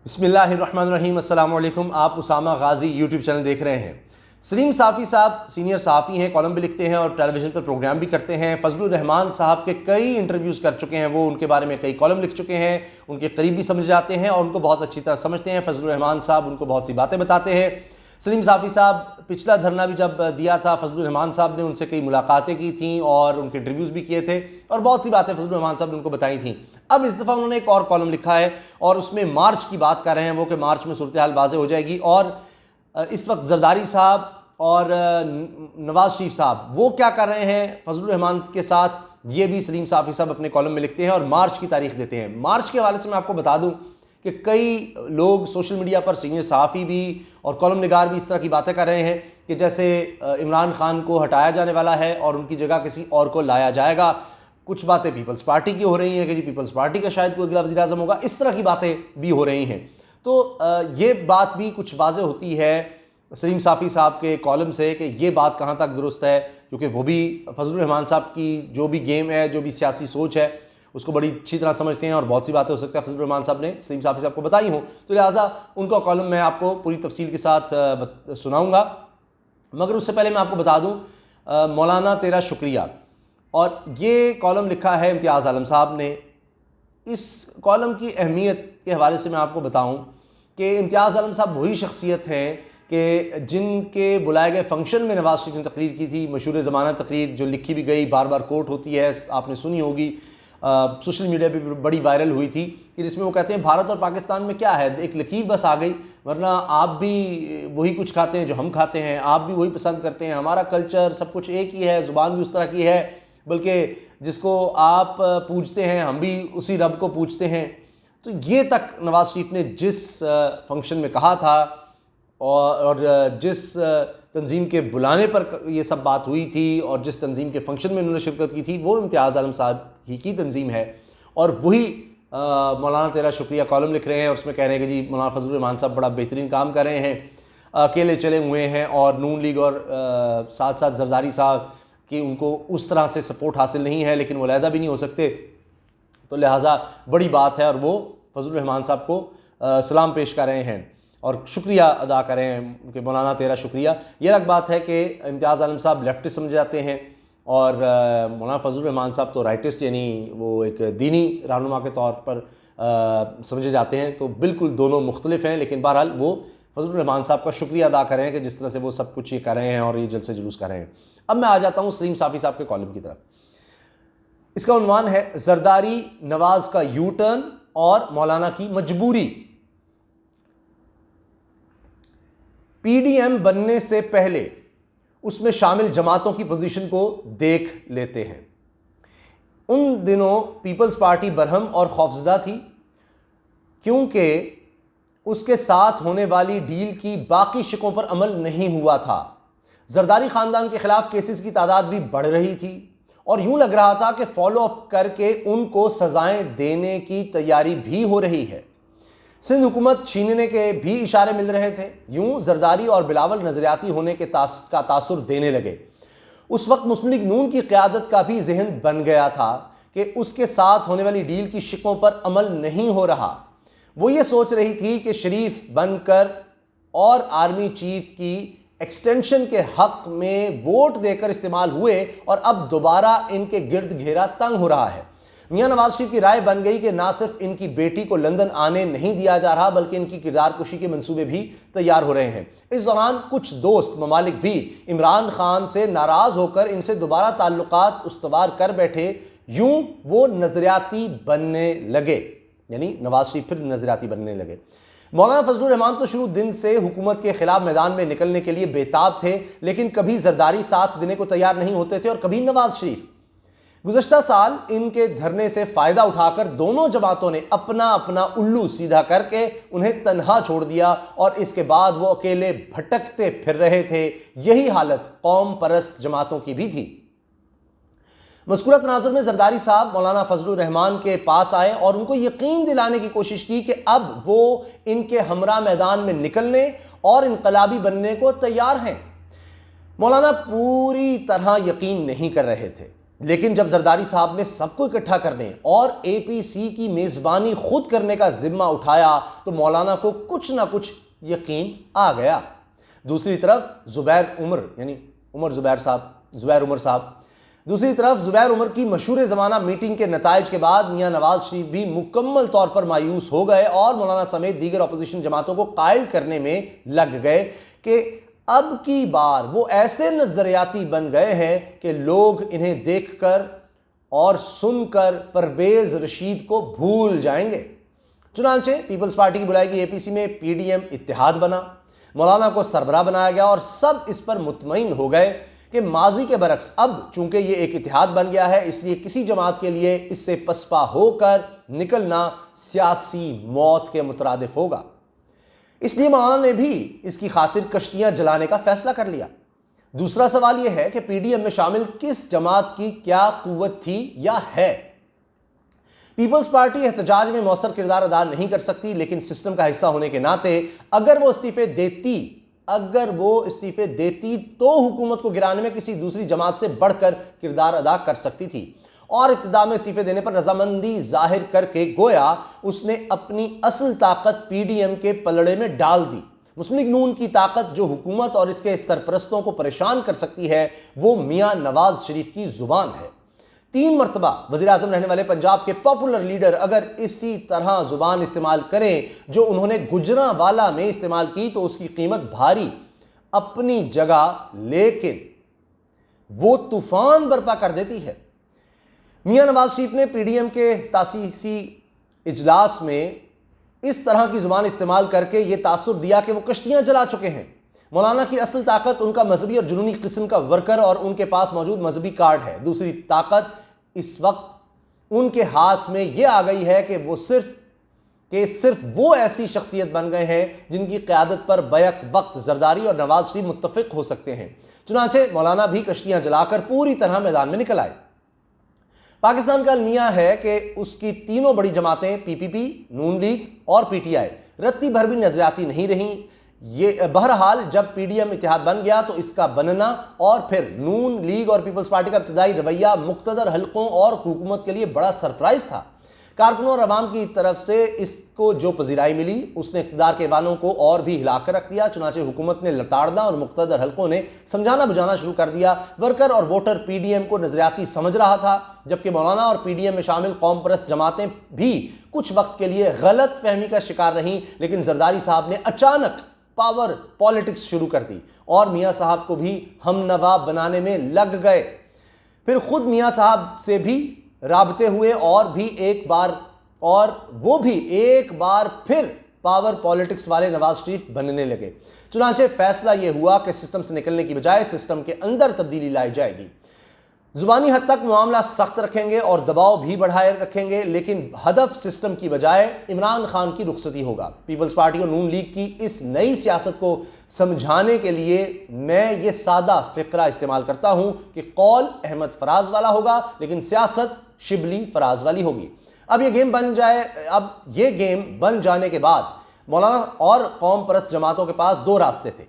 बिस्मिल्लाहिर्रहमानिर्रहीम। अस्सलाम वालेकुम। आप उसामा गाजी यूट्यूब चैनल देख रहे हैं। सलीम साफ़ी साहब सीनियर सहाफ़ी हैं, कॉलम भी लिखते हैं और टेलीविज़न पर प्रोग्राम भी करते हैं। फजलुर रहमान साहब के कई इंटरव्यूज़ कर चुके हैं, वो उनके बारे में कई कॉलम लिख चुके हैं, उनके करीब भी समझ जाते हैं और उनको बहुत अच्छी तरह समझते हैं। फजलुर रहमान साहब उनको बहुत सी बातें बताते हैं। सलीम साफ़ी साहब पिछला धरना भी जब दिया था, फजलुर रहमान साहब ने उनसे कई मुलाकातें की थी और उनके इंटरव्यूज़ भी किए थे और बहुत सी बातें फजलुर रहमान साहब ने उनको बताई थी। अब इस दफ़ा उन्होंने एक और कॉलम लिखा है और उसमें मार्च की बात कर रहे हैं वो, कि मार्च में सूरत हाल वाज़ेह हो जाएगी और इस वक्त जरदारी साहब और नवाज शरीफ साहब वो क्या कर रहे हैं फजलुर रहमान के साथ, ये भी सलीम साफ़ी साहब अपने कॉलम में लिखते हैं और मार्च की तारीख देते हैं। मार्च के हवाले से मैं आपको बता दूं कि कई लोग सोशल मीडिया पर, सीनियर सहाफ़ी भी और कॉलम निगार भी इस तरह की बातें कर रहे हैं कि जैसे इमरान खान को हटाया जाने वाला है और उनकी जगह किसी और को लाया जाएगा। कुछ बातें पीपल्स पार्टी की हो रही हैं कि जी पीपल्स पार्टी का शायद कोई अगला वज़ीर आज़म होगा, इस तरह की बातें भी हो रही हैं। तो ये बात भी कुछ वाज़ेह होती है सलीम साफ़ी साहब के कॉलम से कि ये बात कहाँ तक दुरुस्त है, क्योंकि वो भी फजलुर रहमान साहब की जो भी गेम है, जो भी सियासी सोच है, उसको बड़ी अच्छी तरह समझते हैं और बहुत सी बातें हो सकता है फजलुर रहमान साहब ने सलीम साफ़ी साहब को बताई हों, तो लिहाजा उनका कॉलम मैं आपको पूरी तफसील के साथ सुनाऊँगा। मगर उससे पहले मैं आपको बता दूँ, मौलाना तेरा शुक्रिया, और ये कॉलम लिखा है इम्तियाज़ आलम साहब ने। इस कॉलम की अहमियत के हवाले से मैं आपको बताऊं कि इम्तियाज़ आलम साहब वही शख्सियत हैं कि जिनके बुलाए गए फंक्शन में नवाज शरीफ ने तकरीर की थी, मशहूर ज़माना तकरीर जो लिखी भी गई, बार बार कोट होती है, आपने सुनी होगी, सोशल मीडिया पे बड़ी वायरल हुई थी, कि जिसमें वो कहते हैं भारत और पाकिस्तान में क्या है, एक लकीर बस आ गई, वरना आप भी वही कुछ खाते हैं जो हम खाते हैं, आप भी वही पसंद करते हैं, हमारा कल्चर सब कुछ एक ही है, ज़ुबान भी उस तरह की है, बल्कि जिसको आप पूजते हैं हम भी उसी रब को पूजते हैं। तो ये तक नवाज शरीफ ने जिस फंक्शन में कहा था और जिस तंजीम के बुलाने पर ये सब बात हुई थी और जिस तंजीम के फंक्शन में उन्होंने शिरकत की थी, वो इम्तियाज़ आलम साहब ही की तंजीम है और वही मौलाना तेरा शुक्रिया कॉलम लिख रहे हैं और उसमें कह रहे हैं कि जी मौलाना फजलुर रहमान साहब बड़ा बेहतरीन काम कर रहे हैं, अकेले चले हुए हैं और नून लीग और साथ साथ जरदारी साहब कि उनको उस तरह से सपोर्ट हासिल नहीं है, लेकिन वो अलहदा भी नहीं हो सकते, तो लिहाजा बड़ी बात है और वो फजलुर रहमान साहब को सलाम पेश कर रहे हैं और शुक्रिया अदा कर रहे हैं कि मौलाना तेरा शुक्रिया। ये अलग बात है कि इम्तियाज़ आलम साहब लेफ्टिस्ट समझे जाते हैं और मौलाना फजलुर रहमान साहब तो राइटिस्ट, यानी वो एक दीनी रहनुमा के तौर पर समझे जाते हैं। तो बिल्कुल दोनों मुख्तलिफ हैं, लेकिन बहरहाल वो फजलुर रहमान साहब का शुक्रिया अदा करें कि जिस तरह से वो सब कुछ ये कर रहे हैं और ये जलसे जुलूस कर रहे हैं। अब मैं आ जाता हूँ सलीम साफ़ी साहब के कॉलम की तरफ। इसका उन्वान है जरदारी नवाज का यू टर्न और मौलाना की मजबूरी। पीडीएम बनने से पहले उसमें शामिल जमातों की पोजीशन को देख लेते हैं। उन दिनों पीपल्स पार्टी बरहम और खौफजदा थी, क्योंकि उसके साथ होने वाली डील की बाकी शिकों पर अमल नहीं हुआ था। जरदारी खानदान के खिलाफ केसेस की तादाद भी बढ़ रही थी और यूं लग रहा था कि फॉलो अप करके उनको सजाएं देने की तैयारी भी हो रही है। सिंध हुकूमत छीनने के भी इशारे मिल रहे थे। यूं जरदारी और बिलावल नजरियाती होने के का तासुर देने लगे। उस वक्त मुस्लिम लीग नून की क़यादत का भी जहन बन गया था कि उसके साथ होने वाली डील की शिकों पर अमल नहीं हो रहा। वो ये सोच रही थी कि शरीफ बनकर और आर्मी चीफ की एक्सटेंशन के हक में वोट देकर इस्तेमाल हुए और अब दोबारा इनके गिर्द घेरा तंग हो रहा है। मियां नवाज शरीफ की राय बन गई कि ना सिर्फ इनकी बेटी को लंदन आने नहीं दिया जा रहा, बल्कि इनकी किरदार कुशी के मंसूबे भी तैयार हो रहे हैं। इस दौरान कुछ दोस्त ममालिक भी इमरान खान से नाराज होकर इनसे दोबारा ताल्लुकात उस्तवार कर बैठे। यूं वो नजरियाती बनने लगे, यानी नवाज शरीफ फिर नजरियाती बनने लगे। मौलाना फजलुर रहमान तो शुरू दिन से हुकूमत के खिलाफ मैदान में निकलने के लिए बेताब थे, लेकिन कभी जरदारी साथ देने को तैयार नहीं होते थे और कभी नवाज शरीफ। गुज़श्ता साल इनके धरने से फायदा उठाकर दोनों जमातों ने अपना अपना उल्लू सीधा करके उन्हें तन्हा छोड़ दिया और इसके बाद वो अकेले भटकते फिर रहे थे। यही हालत कौम परस्त जमातों की भी थी। मज़कूरा तनाज़ुर में जरदारी साहब मौलाना फजलुर रहमान के पास आए और उनको यकीन दिलाने की कोशिश की कि अब वो इनके हमरा मैदान में निकलने और इनकलाबी बनने को तैयार हैं। मौलाना पूरी तरह यकीन नहीं कर रहे थे, लेकिन जब जरदारी साहब ने सबको इकट्ठा करने और APC की मेज़बानी खुद करने का जिम्मा उठाया तो मौलाना को कुछ ना कुछ यकीन आ गया। दूसरी तरफ जुबैर उमर साहब दूसरी तरफ जुबैर उमर की मशहूर ज़माना मीटिंग के नताइज के बाद मियां नवाज शरीफ भी मुकम्मल तौर पर मायूस हो गए और मौलाना समेत दीगर अपोजिशन जमातों को कायल करने में लग गए कि अब की बार वो ऐसे नजरियाती बन गए हैं कि लोग इन्हें देखकर और सुनकर परवेज रशीद को भूल जाएंगे। चुनांचे पीपल्स पार्टी की बुलाई गई APC में PDM इत्तेहाद बना, मौलाना को सरबराह बनाया गया और सब इस पर मुतमईन हो गए कि माजी के बरक्स अब चूंकि ये एक इत्तेहाद बन गया है, इसलिए किसी जमात के लिए इससे पसपा होकर निकलना सियासी मौत के मुतरादिफ होगा। इसलिए मौलाना ने भी इसकी खातिर कश्तियां जलाने का फैसला कर लिया। दूसरा सवाल यह है कि PDM में शामिल किस जमात की क्या कुव्वत थी या है। पीपल्स पार्टी एहतजाज में मौसर किरदार अदा नहीं कर सकती, लेकिन सिस्टम का हिस्सा होने के नाते अगर वो इस्तीफे देती तो हुकूमत को गिराने में किसी दूसरी जमात से बढ़कर किरदार अदा कर सकती थी और इब्तिदा में इस्तीफे देने पर रजामंदी जाहिर करके गोया उसने अपनी असल ताकत PDM के पलड़े में डाल दी। मुस्लिम लीग नून की ताकत जो हुकूमत और इसके सरपरस्तों को परेशान कर सकती है वो मियां नवाज शरीफ की जुबान है। 3 मरतबा वज़ीर आज़म रहने वाले पंजाब के पॉपुलर लीडर अगर इसी तरह जुबान इस्तेमाल करें जो उन्होंने गुजरांवाला में इस्तेमाल की तो उसकी कीमत भारी अपनी जगह, लेकिन वो तूफान बर्पा कर देती है। मियां नवाज शरीफ ने PDM के तासीसी इजलास में इस तरह की जुबान इस्तेमाल करके ये तासुर दिया कि वो कश्तियां जला चुके हैं। मौलाना की असल ताकत उनका मजहबी और जुनूनी किस्म का वर्कर और उनके पास मौजूद मजहबी कार्ड है। दूसरी ताकत इस वक्त उनके हाथ में यह आ गई है कि वो सिर्फ वो ऐसी शख्सियत बन गए हैं जिनकी क़यादत पर बैक वक्त जरदारी और नवाज शरीफ मुत्तफिक हो सकते हैं। चुनांचे मौलाना भी कश्तियां जलाकर पूरी तरह मैदान में निकल आए। पाकिस्तान का अलमिया है कि उसकी तीनों बड़ी जमातें PPP, नून लीग और PTI रत्ती भर भी नजरियाती नहीं रहीं। ये बहरहाल जब PDM इत्तेहाद बन गया तो इसका बनना और फिर नून लीग और पीपल्स पार्टी का इब्तिदाई रवैया मुख्तदर हलकों और हुकूमत के लिए बड़ा सरप्राइज था। कारकुनों और अवाम की तरफ से इसको जो पजीराई मिली उसने इख्तिदार के वालों को और भी हिलाकर रख दिया। चुनांचे हुकूमत ने लताड़ना और मुख्तदर हलकों ने समझाना बुझाना शुरू कर दिया। वर्कर और वोटर PDM को नजरियाती समझ रहा था, जबकि मौलाना और PDM में शामिल कौम परस्त जमातें भी कुछ वक्त के लिए गलत फहमी का शिकार रहीं। लेकिन जरदारी साहब ने अचानक पावर पॉलिटिक्स शुरू कर दी और मियां साहब को भी हम नवाब बनाने में लग गए। फिर खुद मियां साहब से भी राबते हुए और वो भी एक बार फिर पावर पॉलिटिक्स वाले नवाज शरीफ बनने लगे। चुनांचे फैसला यह हुआ कि सिस्टम से निकलने की बजाय सिस्टम के अंदर तब्दीली लाई जाएगी। जुबानी हद तक मामला सख्त रखेंगे और दबाव भी बढ़ाए रखेंगे, लेकिन हदफ सिस्टम की बजाय इमरान खान की रुखसती होगा। पीपल्स पार्टी और नून लीग की इस नई सियासत को समझाने के लिए मैं ये सादा फिक्रा इस्तेमाल करता हूं कि कौल अहमद फराज वाला होगा लेकिन सियासत शिबली फराज वाली होगी। अब ये गेम बन जाने के बाद मौलाना और कौम परस्त जमातों के पास 2 रास्ते थे,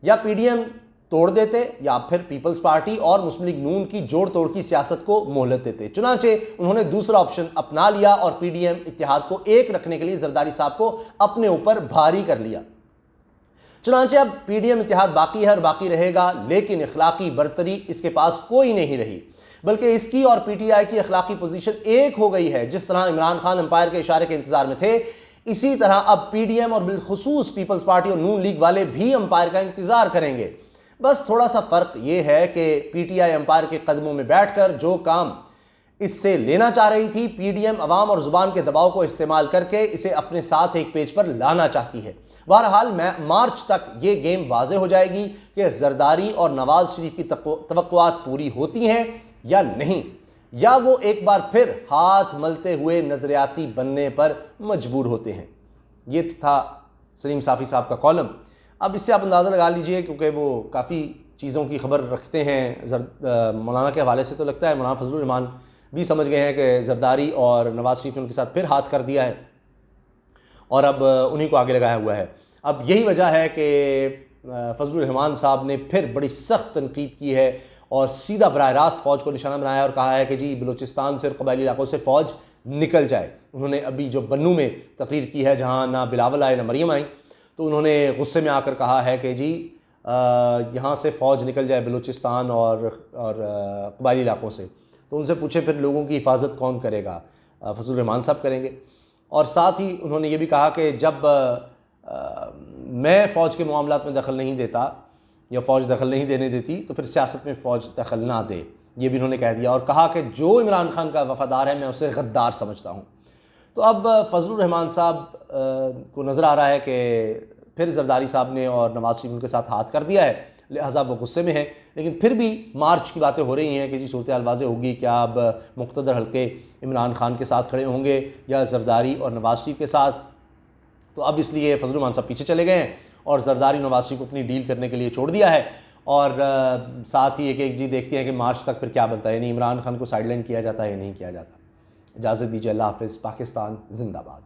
या PDM तोड़ देते या फिर पीपल्स पार्टी और मुस्लिम लीग नून की जोड़ तोड़ की सियासत को मोहलत देते। चुनांचे उन्होंने दूसरा ऑप्शन अपना लिया और PDM इत्तेहाद को एक रखने के लिए जरदारी साहब को अपने ऊपर भारी कर लिया। चुनांचे अब PDM इत्तेहाद बाकी है और बाकी रहेगा, लेकिन इखलाकी बरतरी इसके पास कोई नहीं रही, बल्कि इसकी और PTI की अखलाकी पोजीशन एक हो गई है। जिस तरह इमरान खान अंपायर के इशारे के इंतजार में थे, इसी तरह अब PDM और बिलखुसूस पीपल्स पार्टी और नून लीग वाले भी अंपायर का इंतजार करेंगे। बस थोड़ा सा फर्क यह है कि PTI अंपायर के कदमों में बैठकर जो काम इससे लेना चाह रही थी, PDM अवाम और जुबान के दबाव को इस्तेमाल करके इसे अपने साथ एक पेज पर लाना चाहती है। बहरहाल मार्च तक ये गेम वाज़ेह हो जाएगी कि जरदारी और नवाज शरीफ की तवक्कुआत पूरी होती हैं या नहीं, या वो एक बार फिर हाथ मलते हुए नजरियाती बनने पर मजबूर होते हैं। ये था सलीम साफ़ी साहब का कॉलम। अब इससे आप अंदाज़ा लगा लीजिए, क्योंकि वो काफ़ी चीज़ों की खबर रखते हैं मौलाना के हवाले से, तो लगता है मौलाना फजलुर रहमान भी समझ गए हैं कि जरदारी और नवाज शरीफ ने उनके साथ फिर हाथ कर दिया है और अब उन्हीं को आगे लगाया हुआ है। अब यही वजह है कि फजलुर रहमान साहब ने फिर बड़ी सख्त तनकीद की है और सीधा बराह रास्त फ़ौज को निशाना बनाया और कहा है कि जी बलूचिस्तान से और कबायली इलाकों से फ़ौज निकल जाए। उन्होंने अभी जो बन्नू में तकरीर की है जहाँ ना बिलावल आए ना मरियम आई, तो उन्होंने गुस्से में आकर कहा है कि जी यहाँ से फ़ौज निकल जाए बलूचिस्तान और कबायली इलाकों से। तो उनसे पूछे फिर लोगों की हिफाजत कौन करेगा? फजलुर रहमान साहब करेंगे। और साथ ही उन्होंने ये भी कहा कि जब मैं फ़ौज के मामलात में दखल नहीं देता या फ़ौज दखल नहीं देने देती तो फिर सियासत में फ़ौज दखल ना दे, ये भी उन्होंने कह दिया। और कहा कि जो इमरान खान का वफ़ादार है मैं उसे गद्दार समझता हूँ। तो अब फजलुर रहमान साहब को नज़र आ रहा है कि फिर जरदारी साहब ने और नवाज शरीफ उनके साथ हाथ कर दिया है, लिहाजा वो गुस्से में है। लेकिन फिर भी मार्च की बातें हो रही हैं कि जी सूरत हाल वाज़ेह होगी, क्या अब मुक़्तदर हल्के इमरान खान के साथ खड़े होंगे या जरदारी और नवाज शरीफ के साथ। तो अब इसलिए फजलुर रहमान साहब पीछे चले गए हैं और जरदारी नवाज शरीफ को अपनी डील करने के लिए छोड़ दिया है। और साथ ही एक जी देखते हैं कि मार्च तक फिर क्या बनता है, यानी इमरान खान को साइडलाइन किया जाता है या नहीं किया जाता। इजाज़त दीजिए, अल्लाह हाफ़िज़। पाकिस्तान जिंदाबाद।